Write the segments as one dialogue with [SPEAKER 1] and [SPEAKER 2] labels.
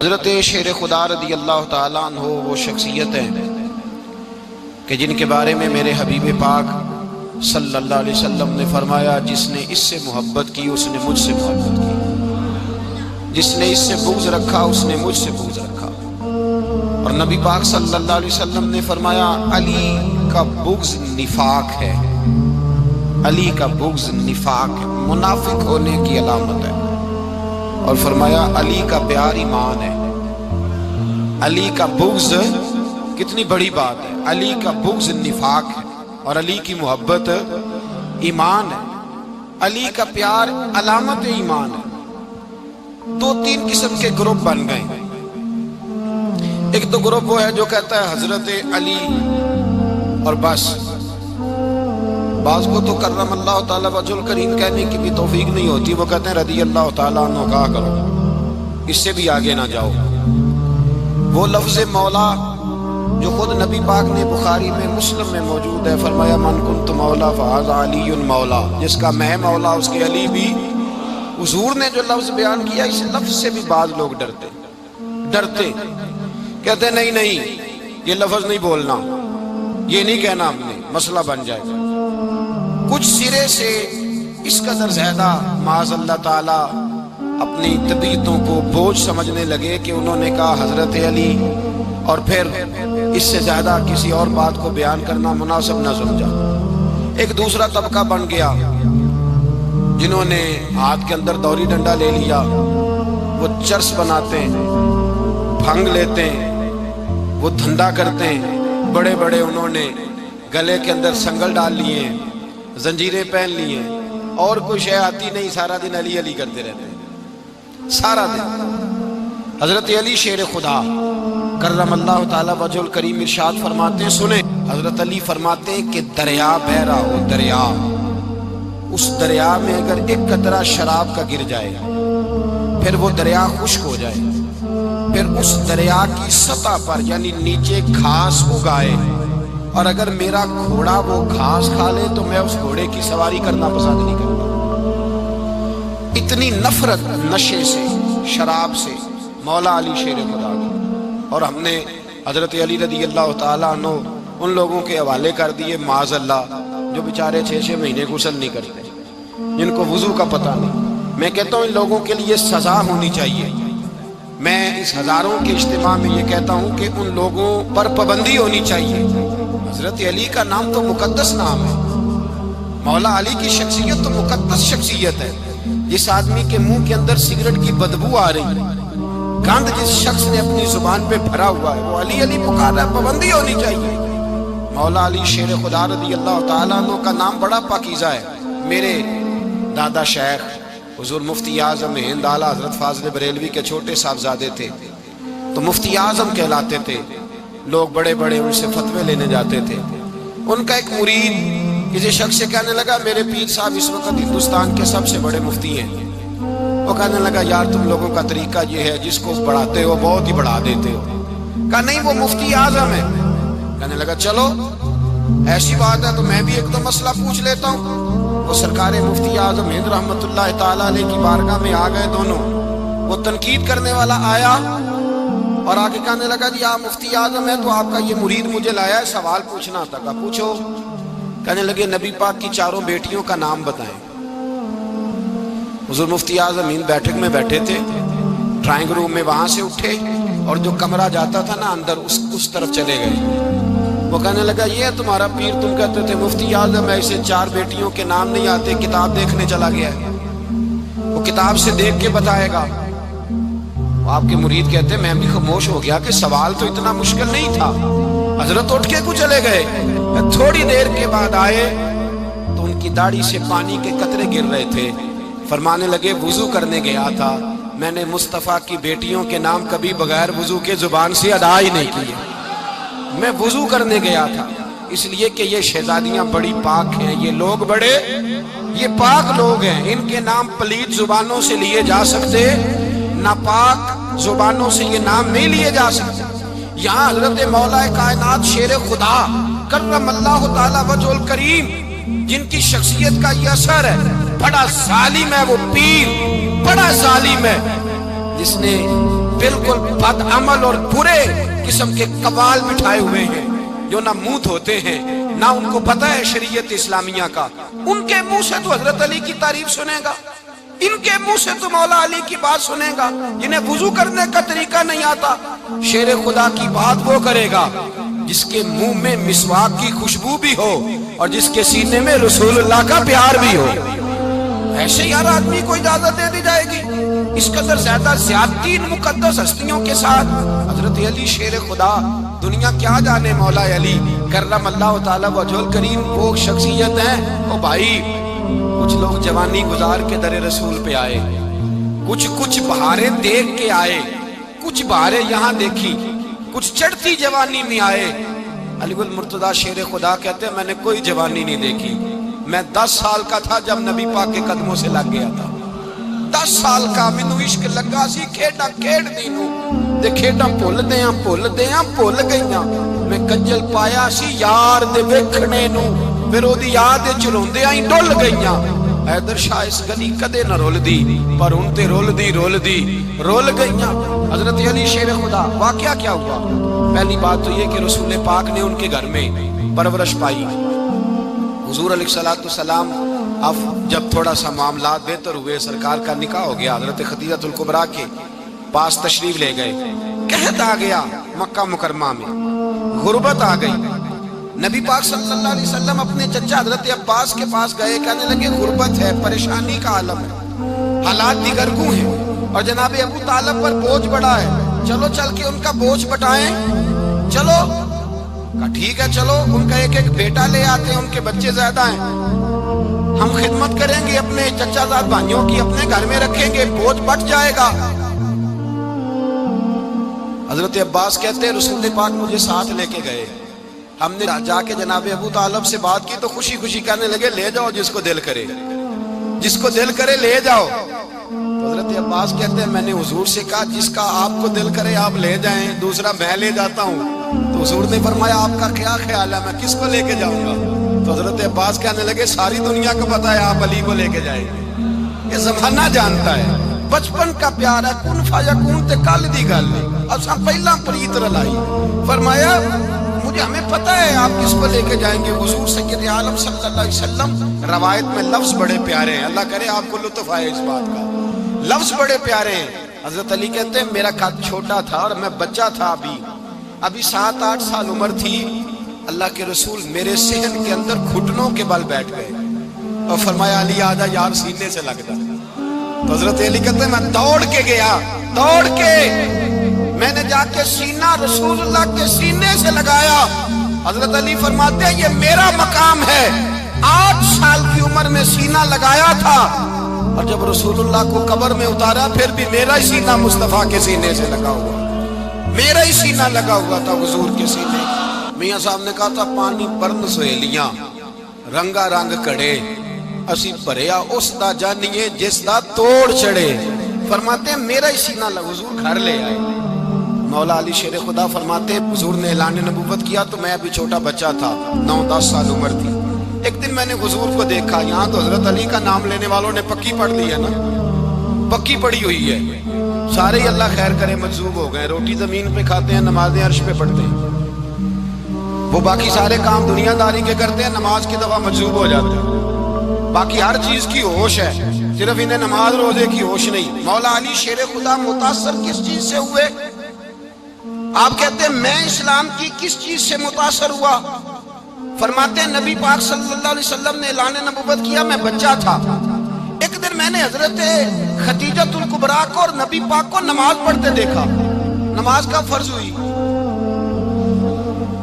[SPEAKER 1] حضرت شیر خدا رضی اللہ تعالیٰ عنہ وہ شخصیت ہیں کہ جن کے بارے میں میرے حبیب پاک صلی اللہ علیہ وسلم نے فرمایا، جس نے اس سے محبت کی اس نے مجھ سے محبت کی، جس نے اس سے بغض رکھا اس نے مجھ سے بغض رکھا۔ اور نبی پاک صلی اللہ علیہ وسلم نے فرمایا علی کا بغض نفاق ہے، علی کا بغض نفاق ہے، منافق ہونے کی علامت ہے۔ اور فرمایا علی کا پیار ایمان ہے، علی کا بغض کتنی بڑی بات ہے، علی کا بغض نفاق ہے اور علی کی محبت ایمان ہے، علی کا پیار علامت ایمان ہے۔ دو تین قسم کے گروپ بن گئے، ایک تو گروپ وہ ہے جو کہتا ہے حضرت علی اور بس، بعض کو تو کرم اللہ تعالیٰ وجہ الکریم کہنے کی بھی توفیق نہیں ہوتی، وہ کہتے ہیں رضی اللہ تعالیٰ عنہ کہا کرو، اس سے بھی آگے نہ جاؤ۔ وہ لفظ مولا جو خود نبی پاک نے بخاری میں مسلم میں موجود ہے، فرمایا من کنت مولا فہذا علی مولا، جس کا میں مولا اس کے علی بھی۔ حضور نے جو لفظ بیان کیا اس لفظ سے بھی بعض لوگ ڈرتے کہتے نہیں یہ لفظ نہیں بولنا، یہ نہیں کہنا، ہم نے مسئلہ بن جائے گا۔ کچھ سرے سے اس قدر زیادہ معاذ اللہ تعالیٰ اپنی طبیعتوں کو بوجھ سمجھنے لگے کہ انہوں نے کہا حضرت علی، اور پھر اس سے زیادہ کسی اور بات کو بیان کرنا مناسب نہ سمجھا۔ ایک دوسرا طبقہ بن گیا جنہوں نے ہاتھ کے اندر دوری ڈنڈا لے لیا، وہ چرس بناتے ہیں، بھنگ لیتے ہیں، وہ دھندا کرتے ہیں، بڑے بڑے انہوں نے گلے کے اندر سنگل ڈال لیے ہیں، زنجیریں پہن لی ہیں، اور کوئی شے آتی نہیں، سارا دن علی علی کرتے رہتے ہیں سارا دن۔ حضرت علی شیر خدا کرم اللہ تعالیٰ وجہ الکریم ارشاد فرماتے ہیں، سنیں حضرت علی فرماتے ہیں کہ دریا بہ رہا ہو، دریا، اس دریا میں اگر ایک قطرہ شراب کا گر جائے پھر وہ دریا خشک ہو جائے، پھر اس دریا کی سطح پر یعنی نیچے گھاس اگائے، اور اگر میرا گھوڑا وہ گھاس کھا لے تو میں اس گھوڑے کی سواری کرنا پسند نہیں کرتا۔ اتنی نفرت نشے سے، شراب سے مولا علی شیر خدا کی۔ اور ہم نے حضرت علی رضی اللہ تعالیٰ عنہ ان لوگوں کے حوالے کر دیے معاذ اللہ جو بیچارے 6 مہینے غسل نہیں کرتے، جن کو وضو کا پتہ نہیں۔ میں کہتا ہوں ان لوگوں کے لیے سزا ہونی چاہیے۔ میں اس ہزاروں کے اجتماع میں یہ کہتا ہوں کہ ان لوگوں پر پابندی ہونی چاہیے۔ حضرت علی کا نام تو مقدس نام ہے، مولا علی کی شخصیت تو مقدس شخصیت ہے۔ جس آدمی کے منہ کے اندر سگریٹ کی بدبو آ رہی ہے، گند جس شخص نے اپنی زبان پہ بھرا ہوا ہے، وہ علی علی پکار رہا ہے، پابندی ہونی چاہیے۔ مولا علی شیر خدا رضی اللہ تعالیٰ عنہ کا نام بڑا پاکیزہ ہے۔ میرے دادا شیخ حضور مفتی اعظم ہند اعلیٰ حضرت فاضل بریلوی کے چھوٹے صاحبزادے تھے، تو مفتی اعظم کہلاتے تھے، لوگ بڑے بڑے ان سے فتوے لینے جاتے تھے۔ ان کا ایک مرید کسی شخص سے کہنے لگا میرے پیر صاحب اس وقت ہندوستان کے سب سے بڑے مفتی ہیں۔ وہ کہنے لگا یار تم لوگوں کا طریقہ یہ ہے، جس کو بڑھاتے ہو بہت ہی بڑھا دیتے ہو۔ کہا نہیں وہ مفتی اعظم ہے۔ کہنے لگا چلو ایسی بات ہے تو میں بھی ایک دو مسئلہ پوچھ لیتا ہوں۔ وہ سرکار مفتی اعظم ہند رحمت اللہ تعالیٰ علیہ کی بارگاہ میں آ گئے دونوں۔ وہ تنقید کرنے والا آیا اور آگے کہنے لگا جی آپ مفتی اعظم ہے تو آپ کا یہ مرید مجھے لایا ہے، سوال پوچھنا تھا۔ کہا پوچھو۔ کہنے لگے نبی پاک کی 4 بیٹیوں کا نام بتائیں۔ حضور مفتی اعظم ہند بیٹھک میں بیٹھے تھے، ڈرائنگ روم میں، وہاں سے اٹھے اور جو کمرہ جاتا تھا نا اندر اس طرف چلے گئے۔ وہ کہنے لگا یہ ہے تمہارا پیر، تم کہتے تھے مفتی اعظم ہے، اسے 4 بیٹیوں کے نام نہیں آتے، کتاب دیکھنے چلا گیا ہے، وہ کتاب سے دیکھ کے بتائے گا۔ آپ کے مرید کہتے میں بھی خاموش ہو گیا کہ سوال تو اتنا مشکل نہیں تھا۔ حضرت اٹھ کے کو چلے گئے، تھوڑی دیر کے بعد آئے تو ان کی داڑھی سے پانی کے قطرے گر رہے تھے۔ فرمانے لگے وضو کرنے گیا تھا، میں نے مصطفیٰ کی بیٹیوں کے نام کبھی بغیر وضو کے زبان سے ادا ہی نہیں کیے، میں وضو کرنے گیا تھا، اس لیے کہ یہ شہزادیاں بڑی پاک ہیں، یہ لوگ بڑے یہ پاک لوگ ہیں، ان کے نام پلید زبانوں سے لیے جا سکتے، ناپاک زبانوں سے یہ نام نہیں لیے جا سکتے۔ یہاں حضرت مولا کائنات شیر خدا کرم اللہ تعالیٰ وجہ الکریم جن کی شخصیت کا یہ اثر ہے، بڑا ظالم ہے وہ پیر، بڑا ظالم ہے جس نے बिल्कुल बदअमल और बुरे किस्म के कबाल बिठाए हुए हैं, जो ना मुंह धोते हैं, ना उनको पता है शरीयत इस्लामिया का। उनके मुंह से तो हजरत अली की तारीफ सुनेगा, इनके मुंह से तो मौला अली की बात सुनेगा। जिन्हें वुजू करने का तरीका नहीं आता, शेर खुदा की बात वो करेगा जिसके मुंह में मिसवाक की खुशबू भी हो और जिसके सीने में रसूलुल्लाह का प्यार भी हो। ऐसे यार आदमी को इजाजत दे दी जाएगी? इस कदर ज्यादा ज्यादती इन मुकद्दस हस्तियों के साथ। हजरत अली शेर खुदा, दुनिया क्या जाने मौला अली करमल्लाहु ताला वजहुल करीम वो शख्सियत है। ओ भाई, कुछ लोग जवानी गुजार के दरे रसूल पे आए, कुछ बहारें देख के आए, कुछ बहारें यहाँ देखी, कुछ चढ़ती जवानी में आए। अलीगुल मुर्तजा शेर खुदा कहते हैं, मैंने कोई जवानी नहीं देखी। मैं 10 साल का था जब नबी पाक के कदमों से लग गया था। 10 साल का मैनू इश्क लगा सी, खेड़ा खेड़दी नूं ते खेड़ा भुल गईयां। मैं कंजल पाया सी यार दे वेखणे नूं, फिर ओदी याद विच रोंदियां ही डुल गईयां। हैदर शाह इस गली कदे न रुलदी, पर हुण ते रुल गईयां। हजरत अली शेर खुदा, वाकया क्या हुआ? पहली बात तो ये कि रसूल पाक ने उनके घर में परवरिश पाई। हुजूर अलैहिस्सलाम अब जब थोड़ा सा मामला बेहतर हुए, सरकार का निकाह हो गया, हजरत खदीजतुल कुबरा के पास तशरीफ ले गए। कहत आ गया मक्का मुकरमा में, गुर्बत आ गई। नबी पाक सल्लल्लाहु अलैहि वसल्लम अपने चचा हजरत अब्बास के पास गए, कहने लगे गुर्बत है, परेशानी का आलम है, हालात दिगरगू हैं और जनाब अबू तालिब पर बोझ बड़ा है, चलो चल के उनका बोझ बटाएं। चलो, कहा ठीक है चलो, उनका एक बेटा ले आते हैं, उनके बच्चे ज्यादा हैं, हम खिदमत करेंगे अपने चचाजाद भाइयों की, अपने घर में रखेंगे, बोझ बट जाएगा। हजरत अब्बास कहते हैं रसूल पाक मुझे साथ लेके गए। हमने जाके जनाब अबू तालिब से बात की तो खुशी खुशी कहने लगे ले जाओ जिसको दिल करे ले जाओ। तो हजरत अब्बास कहते हैं मैंने हुजूर से कहा जिसका आपको दिल करे आप ले जाएं, दूसरा मैं ले जाता हूँ। तो हुजूर ने फरमाया आपका क्या ख्याल है, मैं किसको लेके जाऊंगा? तो हजरत अब्बास कहने लगे सारी दुनिया को पता है आप अली को लेके जाएंगे, ये जमाना जानता है, बचपन का प्यार है, कुन फायकून ते कल दी गल असा पहला प्रीत रलाई। फरमाया मुझे हमें पता है आप किसको लेके जाएंगे, हुजूर सय्यद आलम सल्लल्लाहु अलैहि वसल्लम। रवायत में लफ्ज बड़े प्यारे हैं, अल्लाह करे आपको लुत्फ आए इस बात का, लफ्ज बड़े प्यारे हैं। हजरत अली कहते हैं मेरा कद छोटा था और मैं बच्चा था, अभी 7-8 साल उम्र थी। अल्लाह के रसूल मेरे सहन के अंदर घुटनों के बल बैठ गए और फरमाया अली आजा यार सीने से लग जा। तो हजरत अली कहते हैं मैं दौड़ के गया, दौड़ के मैंने जाके सीना रसूलुल्लाह के सीने से लगाया। हजरत अली फरमाते हैं ये मेरा मकाम है, 8 साल की उम्र में सीना लगाया था और जब रसूलुल्लाह को कब्र में उतारा फिर भी मेरा ही सीना मुस्तफा के सीने से लगा हुआ, मेरा ही सीना लगा हुआ था हुजूर के सीने। मियां साहब ने कहा था पानी परन सहेलियां रंगा रंग कड़े, असी भरिया उस दा जानिए जिस दा तोड़ चढ़े। फरमाते हैं मेरा ही सीना लगा, हुजूर घर ले आए। मौला अली शेर खुदा फरमाते हैं हुजूर ने ऐलान नबूवत किया तो मैं अभी छोटा बच्चा था, 9-10 साल उम्र थी। एक दिन मैंने हुजूर को देखा, यहाँ तो हजरत अली का नाम लेने वालों ने पक्की पढ़ ली है ना, पक्की पड़ी हुई है, सारे ही अल्लाह खैर करे मजूब हो गए, रोटी जमीन पे खाते हैं, नमाजें अर्श पे पढ़ते हैं, वो बाकी सारे काम दुनियादारी के करते हैं, नमाज की दफा मजूब हो जाते हैं। बाकी हर चीज की होश है, सिर्फ इन्हें नमाज रोजे की होश नहीं। मौला अली शेर खुदा मुतासर किस चीज से हुए? आप कहते हैं मैं इस्लाम की किस चीज से मुतासर हुआ? फरमाते हैं नबी पाक सल्लल्लाहु अलैहि वसल्लम ने ऐलान नबूवत किया, मैं बच्चा था। एक दिन मैंने हजरत खदीजतुल कुबरा को और नबी पाक को नमाज पढ़ते देखा, नमाज का फर्ज हुई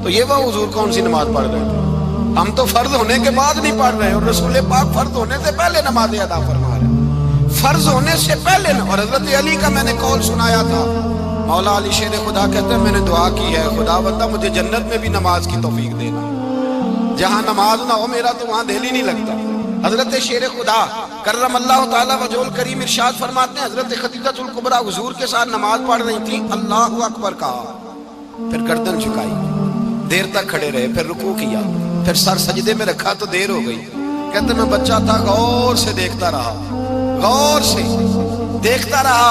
[SPEAKER 1] तो ये वह हुजूर कौन सी नमाज पढ़ रहे थे? हम तो फर्ज होने के बाद नहीं पढ़ रहे और रसूल पाक फर्ज होने से पहले नमाज अदा फरमा रहे, फर्ज होने से पहले। और हजरत अली का मैंने कौल सुनाया था, मौला अली शेर खुदा कहते हैं मैंने दुआ की है खुदा बंदा मुझे जन्नत में भी नमाज की तौफीक देना, जहां नमाज ना हो मेरा तो वहां दिल ही नहीं लगता। हजरत शेर खुदा करमल्लाहु ताला वजहुल करीम इरशाद फरमाते हैं हजरत खदीजतुल कुबरा हुजूर के साथ नमाज पढ़ रही थी, अल्लाहु अकबर कहा, फिर गर्दन झुकाई, देर तक खड़े रहे, फिर रुकू किया, फिर सर सजदे में रखा तो देर हो गई। कहते मैं बच्चा था, गौर से देखता रहा, गौर से देखता रहा।